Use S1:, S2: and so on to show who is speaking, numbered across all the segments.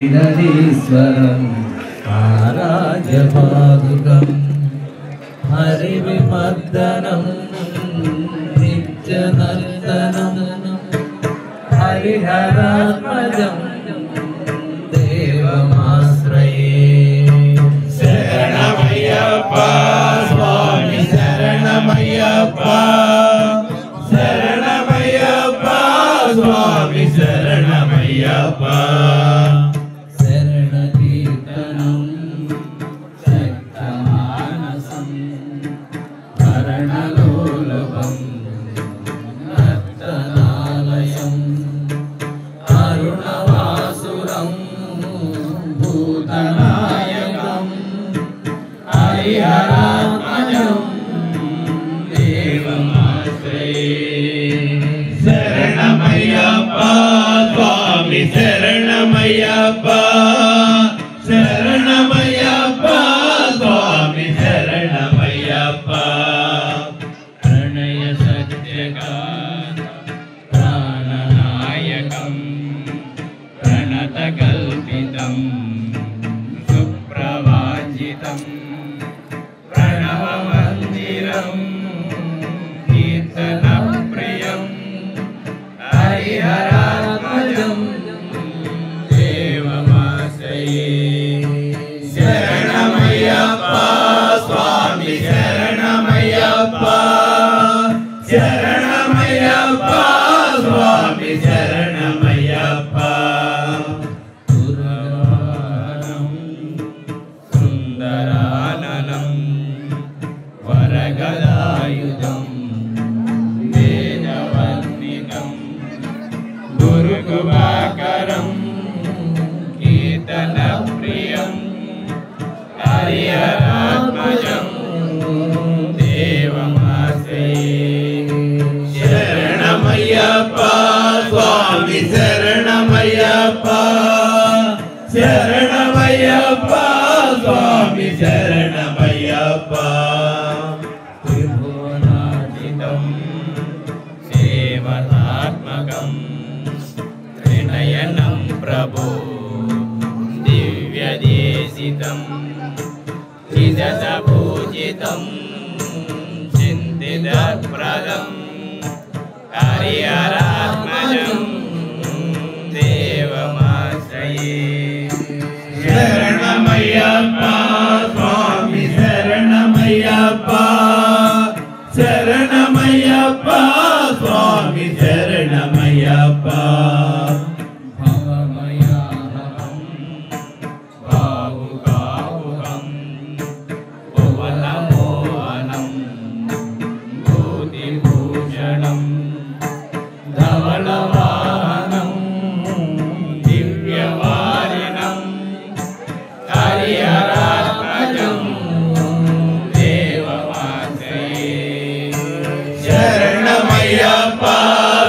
S1: ईश्वरं आराध्यपादुकं हरिविमर्दनं नित्यनर्दनं हरिहरात्मजं देवमाश्रये।
S2: शरणमय्यप्पा स्वामी शरणमय्यप्पा शरणमय्यप्पा स्वामी शरणमय्यप्पा
S1: शरणकीर्तनं शक्तमानसं भरणलोलभं नर्तनालयं अरुणवासुरं भूतनायकं हरिहरात्मजं देवमाश्रये।
S2: शरणमय्यप्पा स्वामी शरणमय्यप्पा शरणमय्यप्पा स्वामी शरणमय्यप्पा
S1: प्रणय सत्यका प्राणनायकं प्रणतकल्पितं सुप्रवाजितं प्रणवमन्दिरं कीर्तनप्रियं हरिहरात्मजं देवमाश्रये।
S2: शरणमय्यप्पा स्वामी शरणमय्यप्पा शरणमय्यप्पा स्वामी शरणमय्यप्पा
S1: दुर्गानं सुन्दराननं वरगदायुधं वेदवर्णितं गुरुकृपाकरं कीर्तनप्रियं हरिहरात्मजं देवमाश्रये।
S2: शरणमय्यप्पा स्वामी शरणमय्यप्पा शरणमय्यप्पा स्वामी शरणमय्यप्पा
S1: त्रिभुवनार्जितं सेवनात्मकं त्रिनयनं प्रभो दिव्यदेशितं चिदसपूजितं चिन्तितप्रदं हरिहरात्मजं देवमाश्रये।
S2: शरणमय्यप्पा स्वामी शरणमय्यप्पा शरणमय्यप्पा स्वामी शरणमय्यप्पा
S1: भवमयाहं भावुकावुकं भुवनमोहनं भूतिभूषणं धवलवाहनं दिव्यवारिणं हरिहरात्मजं देवमाश्रये।
S2: शरणमय्यप्पा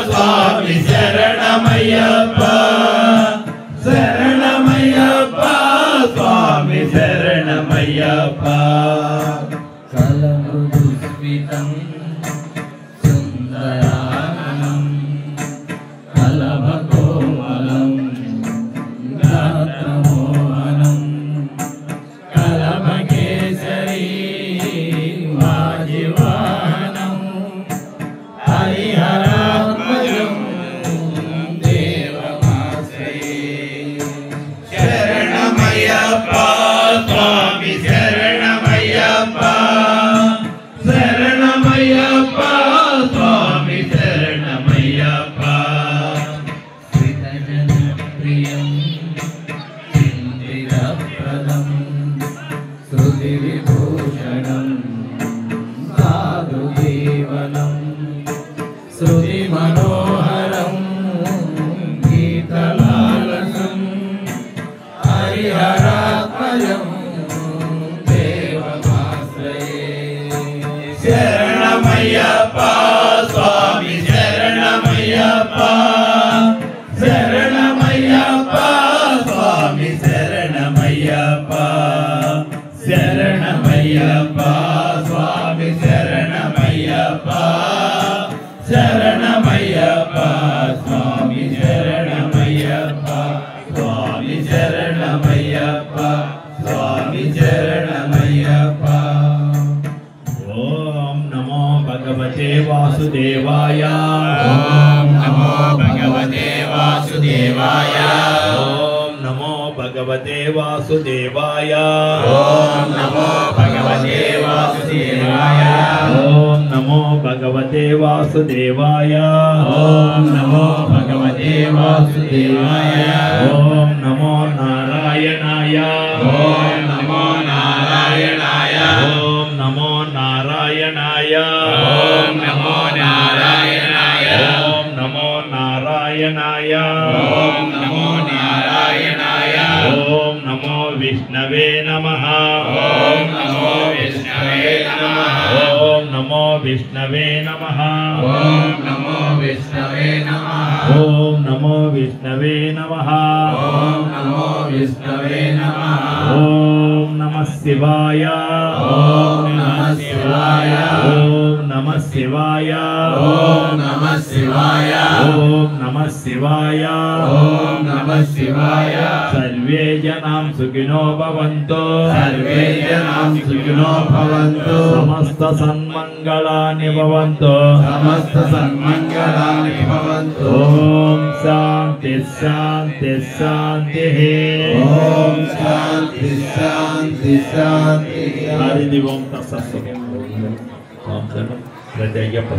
S2: स्वामी शरणमय्यप्पा शरणमय्यप्पा स्वामी शरणमय्यप्पा
S1: कलमुदुस्मितं सुन्दराननं कलभकोमलं गात्रमोहनं कलभकेसरी वाजिवाहनं हरिहरात्मजं देवमाश्रये।
S2: शरणमय्यप्पा स्वामी शरणमय्यप्पा शरणमय्यप्पा स्वामी शरणमय्यप्पा
S1: श्रितजनप्रियं चिन्तितप्रदं श्रुतिविभूषणं साधुजीवनं श्रुतिमनोहरं गीतलालसं हरिहरात्मजं देवमाश्रये।
S2: शरणमय्यप्पा स्वामी शरणमय्यप्पा शरणमय्यप्पा स्वामी शरणमय्यप्पा शरणमय्यप्पा स्वामी शरणमय्यप्पा शरणमय्यप्पा स्वामी शरणमय्यप्पा स्वामी शरण శరణమయ్యప్ప స్వామి శరణమయ్యప్ప ఓం నమో భగవతే వాసుదేవాయ
S1: ఓం నమో భగవతే వాసుదేవాయ
S2: ఓం నమో భగవతే వాసుదేవాయ
S1: ఓం నమో భగవతే వాసుదేవాయ
S2: ఓం నమో భగవతే వాసుదేవాయ
S1: ఓం నమో భగవతే వాసుదేవాయ
S2: ఓం నమో నారాయణాయ
S1: ఓం నమో నారాయణాయ
S2: ఓం నమో నారాయణాయ
S1: ఓం నమో నారాయణాయ
S2: ఓం నమో నారాయణాయ
S1: ఓం నమో నారాయణాయ
S2: ఓం నమో విష్ణవే నమః
S1: ఓం నమో విష్ణవే నమః
S2: ఓం నమో విష్ణవే నమః
S1: ఓం నమో విష్ణవే నమః
S2: ఓం నమో విష్ణవే నమః
S1: ఓం నమో విష్ణవే నమః
S2: ఓం నమః శివాయ
S1: ఓం నమః శివాయ
S2: ఓం నమః శివాయ
S1: ఓం నమః శివాయ
S2: ఓం నమః శివాయ
S1: ఓం నమః శివాయ
S2: సర్వే జనాం సుఖినో భవంతు
S1: సర్వే జనాః సుఖినో భవంతు
S2: సమస్త సన్మంగళాని భవంతు
S1: సమస్త సన్మంగళాని భవంతు
S2: ఓం శాంతి శాంతి శాంతి
S1: ఓం శాంతి శాంతి శాంతి
S2: హరి ఓం తత్సత్ ఓం శరణం ప్రతి అయ్యప్ప